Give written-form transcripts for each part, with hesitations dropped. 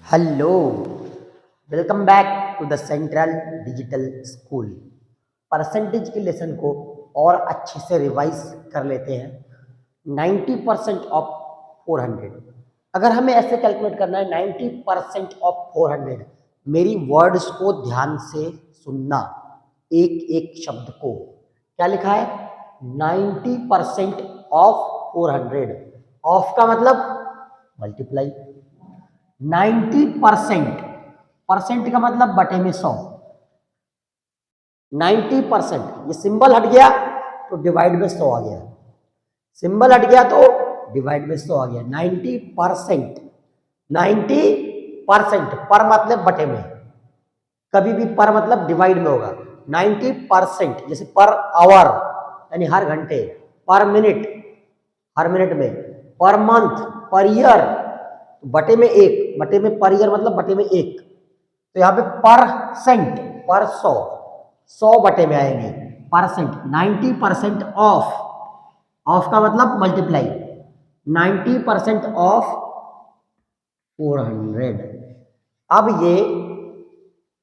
Hello, welcome back to the central digital school. Percentage के lesson को और अच्छे से रिवाइज कर लेते हैं। 90% ऑफ 400। अगर हमें ऐसे कैलकुलेट करना है 90% ऑफ 400, मेरी वर्ड्स को ध्यान से सुनना, एक एक शब्द को। क्या लिखा है? 90% ऑफ 400। ऑफ का मतलब मल्टीप्लाई। 90%, परसेंट का मतलब बटे में 100। 90%, ये सिंबल हट गया तो डिवाइड में 100 आ गया। सिंबल हट गया तो डिवाइड में 100 आ गया। 90%, 90% पर मतलब बटे में, कभी भी पर मतलब डिवाइड में होगा। 90%, जैसे पर आवर यानी हर घंटे, पर मिनट हर मिनट में, पर मंथ, पर ईयर बटे में एक, बटे में पर ईयर मतलब बटे में एक। तो यहाँ पे परसेंट, पर 100 बटे में आएंगे परसेंट। 90% ऑफ, ऑफ का मतलब मल्टीप्लाई। 90% ऑफ 400। अब ये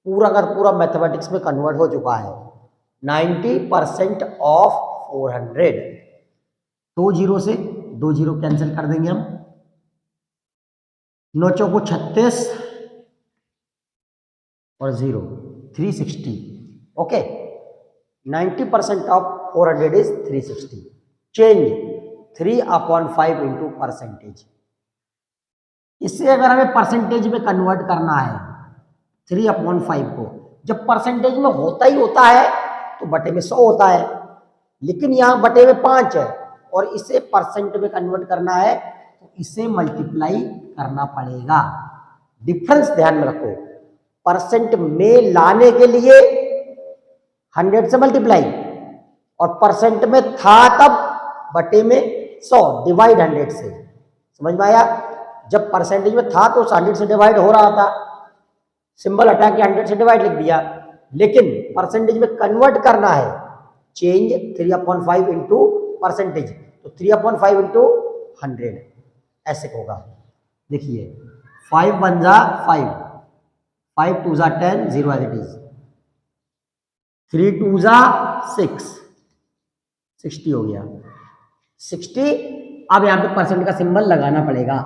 पूरा का पूरा मैथमेटिक्स में कन्वर्ट हो चुका है। 90% ऑफ 400। 2 जीरो से 2 जीरो कैंसिल कर देंगे हम। 9 चौको 36 और 0 360। Okay, 90% of 400 is 360। Change 3/5 into percentage. इससे अगर हमें परसेंटेज में कन्वर्ट करना है 3/5 को, जब परसेंटेज में होता ही होता है तो बटे में 100 होता है, लेकिन यहाँ बटे में 5 है और इसे परसेंट में कन्वर्ट करना है तो इसे मल्टीप्लाई करना पड़ेगा। डिफरेंस ध्यान में रखो, परसेंट में लाने के लिए 100 से मल्टीप्लाई, और परसेंट में था तब बटे में 100 डिवाइड 100 से। समझ में आया? जब परसेंटेज में था तो 100 से डिवाइड हो रहा था, सिंबल हटा के 100 से डिवाइड लिख दिया। लेकिन परसेंटेज में कन्वर्ट करना है, चेंज 3/5 इंटू परसेंटेज, तो 3/5 इंटू 100 ऐसे होगा। देखिए 5 1 जा 5, 5 2 जा 10, 0 एज इट इज। 3 2 जा 6, 60 हो गया। 60। अब यहाँ पे परसेंट का सिंबल लगाना पड़ेगा,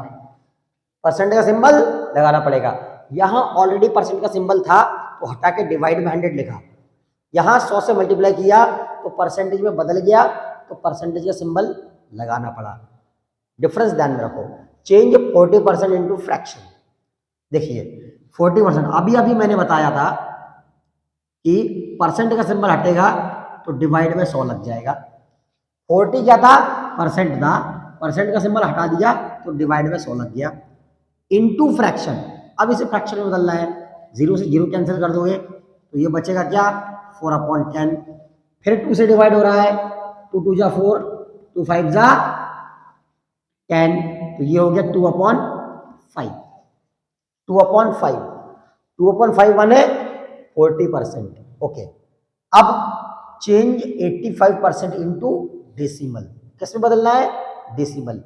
परसेंट का सिंबल लगाना पड़ेगा। यहाँ ऑलरेडी परसेंट का सिंबल था तो हटा के डिवाइड में 100 लिखा। यहाँ 100 से मल्टीप्लाई किया तो परसेंटेज में बदल गया, तो परसेंटेज का सिंबल लगाना पड़ा। डिफरेंस ध्यान में रखो। Change 40% into fraction. देखिए 40%, अभी अभी मैंने बताया था कि परसेंट का सिंबल हटेगा तो डिवाइड में 100 लग जाएगा। 40 क्या था? परसेंट था, परसेंट का सिंबल हटा दिया तो डिवाइड में 100 लग गया। इनटू फ्रैक्शन, अब इसे फ्रैक्शन में बदलना है। 0 से 0 कैंसिल कर दोगे तो ये बचेगा क्या? 4/10। फिर 2 से डिवाइड हो रहा है, 2 2 जा 4, 2 5 जा 10, तो ये हो गया 2/5। 2/5, 2/5 माने 40%। ओके, अब चेंज 85% इंटू डेसिमल। किस में बदलना है? डेसिमल।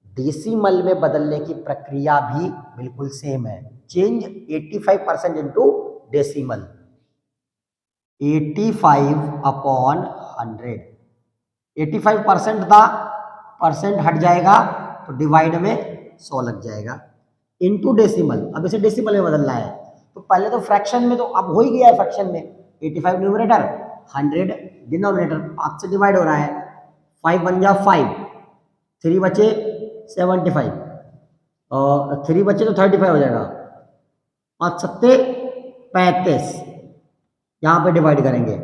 डेसिमल में बदलने की प्रक्रिया भी बिल्कुल सेम है। Change 85% into decimal. 85/100। 85% था, परसेंट हट जाएगा तो डिवाइड में 100 लग जाएगा। इंटू डेसिमल, अब इसे डेसिमल में बदलना है तो पहले तो फ्रैक्शन में तो अब हो ही गया है। फ्रैक्शन में 85 न्यूमरेटर, 100 डिनोमिनेटर, 5 से डिवाइड हो रहा है। 5 1 जा 5, 3 बचे 75 और 3 बचे तो 35 हो जाएगा। 5 सत्ते 35, यहाँ पे डिवाइड करेंगे।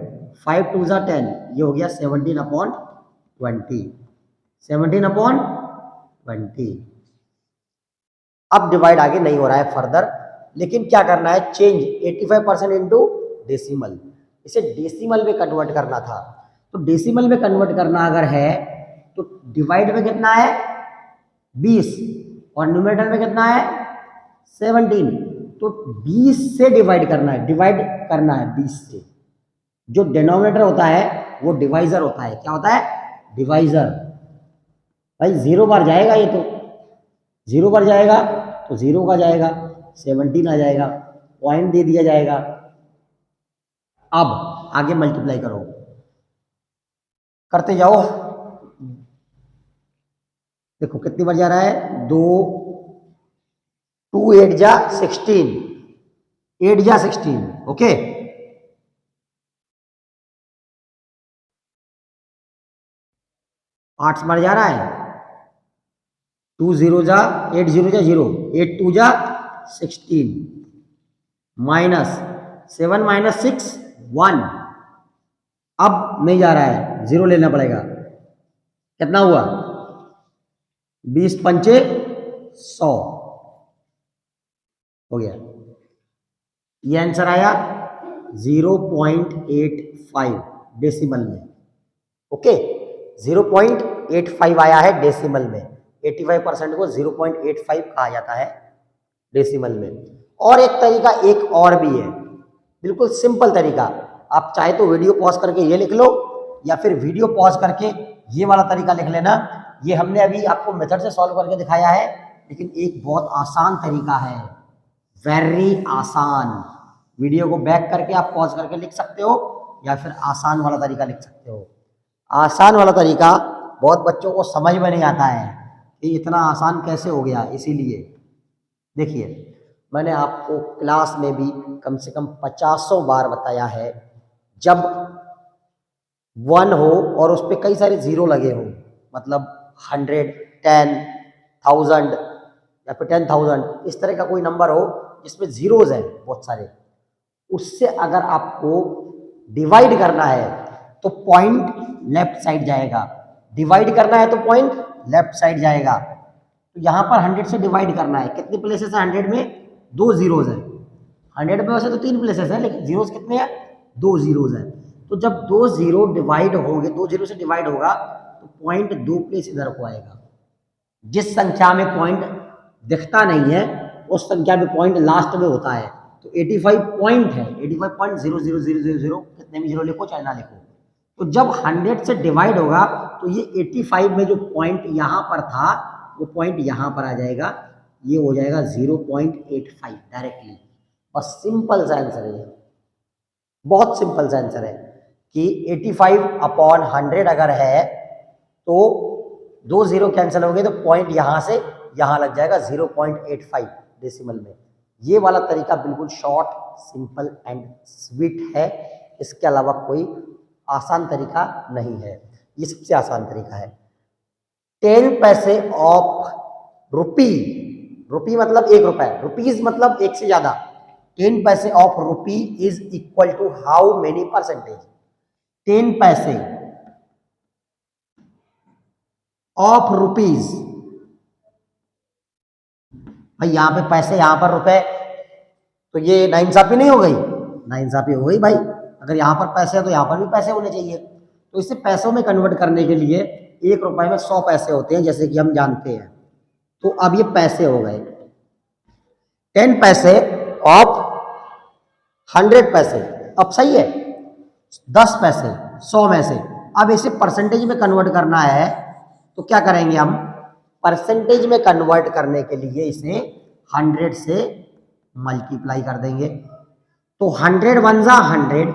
5 2 जा 10, ये हो गया 17/20। 17/20। अब डिवाइड आगे नहीं हो रहा है फर्दर, लेकिन क्या करना है? Change 85% into decimal. इसे डेसिमल में कन्वर्ट करना था, तो डेसिमल में कन्वर्ट करना अगर है तो डिवाइड में कितना है? 20, और न्यूमरेटर में कितना है? 17। तो 20 से डिवाइड करना है, डिवाइड करना है 20 से। जो डिनोमिनेटर होता है वो डिवाइजर होता है। क्या होता है? डिवाइजर। भाई 0 बार जाएगा, ये तो 0 बार जाएगा तो 0 का जाएगा। 17 आ जाएगा, पॉइंट दे दिया जाएगा। अब आगे मल्टीप्लाई करो, करते जाओ। देखो कितनी बार जा रहा है, 2 2 8 जा 16, 8 जा 16, ओके। 8 बार जा रहा है, 2 0 जा 8 0 जा 0, 8 2 जा 16, माइनस 7 माइनस 6 1। अब नहीं जा रहा है, 0 लेना पड़ेगा। कितना हुआ, 20 पंचे 100 हो गया। ये आंसर आया 0.85 डेसिमल में, ओके। 0.85 आया है डेसिमल में। 85% को 0.85 कहा जाता है डेसिमल में। और एक तरीका एक और भी है, बिल्कुल सिंपल तरीका। आप चाहे तो वीडियो पॉज करके ये लिख लो, या फिर वीडियो पॉज करके ये वाला तरीका लिख लेना। ये हमने अभी आपको मेथड से सॉल्व करके दिखाया है, लेकिन एक बहुत आसान तरीका है, वेरी आसान। वीडियो को बैक करके आप पॉज करके लिख सकते हो, या फिर आसान वाला तरीका लिख सकते हो। आसान वाला तरीका बहुत बच्चों को समझ में नहीं आता है कि इतना आसान कैसे हो गया। इसीलिए देखिए, मैंने आपको क्लास में भी कम से कम 50 बार बताया है, जब 1 हो और उस पर कई सारे जीरो लगे हो, मतलब 100, 10, 1000 या फिर 10,000, इस तरह का कोई नंबर हो जिसमें जीरोज हैं बहुत सारे, उससे अगर आपको डिवाइड करना है तो पॉइंट लेफ्ट साइड जाएगा। डिवाइड करना है तो पॉइंट लेफ्ट साइड जाएगा। तो यहाँ पर 100 से डिवाइड करना है, कितने प्लेसेस है 100 में, 2 जीरोज है। 100 में वैसे तो 3 प्लेसेस है, लेकिन जीरोज कितने हैं, 2 जीरोज है। तो जब 2 जीरो डिवाइड होंगे, 2 जीरो से डिवाइड होगा तो पॉइंट 2 प्लेस इधर को आएगा। जिस संख्या में पॉइंट दिखता नहीं है उस संख्या में पॉइंट लास्ट में होता है। तो 85 पॉइंट है, 85.00000, कितने भी जीरो लिखो चाहे ना लिखो। तो जब 100 से डिवाइड होगा तो ये 85 में जो पॉइंट यहाँ पर था वो पॉइंट यहाँ पर आ जाएगा, ये हो जाएगा 0.85 डायरेक्टली। बस सिंपल सा आंसर है, बहुत सिंपल सा आंसर है कि 85/100 अगर है तो 2 जीरो कैंसिल हो गए तो पॉइंट यहाँ से यहाँ लग जाएगा 0.85 डेसिमल में। ये वाला तरीका बिल्कुल शॉर्ट, सिंपल एंड स्वीट है। इसके अलावा कोई आसान तरीका नहीं है, ये सबसे आसान तरीका है। 10 पैसे ऑफ रुपी, रुपी मतलब 1 रुपए, रुपीज मतलब 1 से ज्यादा। 10 पैसे of rupee is equal to how many percentage. 10 पैसे ऑफ रुपीज, भाई यहाँ पे पैसे यहाँ पर रुपए, तो ये नाइंसाफी नहीं हो गई, नाइंसाफी हो गई भाई। अगर यहाँ पर पैसे है तो यहाँ पर भी पैसे होने चाहिए। तो इसे पैसों में कन्वर्ट करने के लिए 1 रुपए में 100 पैसे होते हैं, जैसे कि हम जानते हैं। तो अब ये पैसे हो गए। 10 पैसे ऑफ 100 पैसे, अब सही है, 10 पैसे 100 में से। अब इसे परसेंटेज में कन्वर्ट करना है तो क्या करेंगे हम, परसेंटेज में कन्वर्ट करने के लिए इसे 100 से मल्टीप्लाई कर देंगे। तो 100 1 जा 100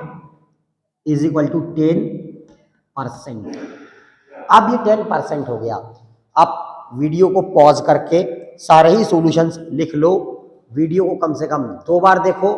इज इक्वल टू 10%। अब ये 10% हो गया। आप वीडियो को पॉज करके सारे ही सॉल्यूशंस लिख लो, वीडियो को कम से कम 2 बार देखो,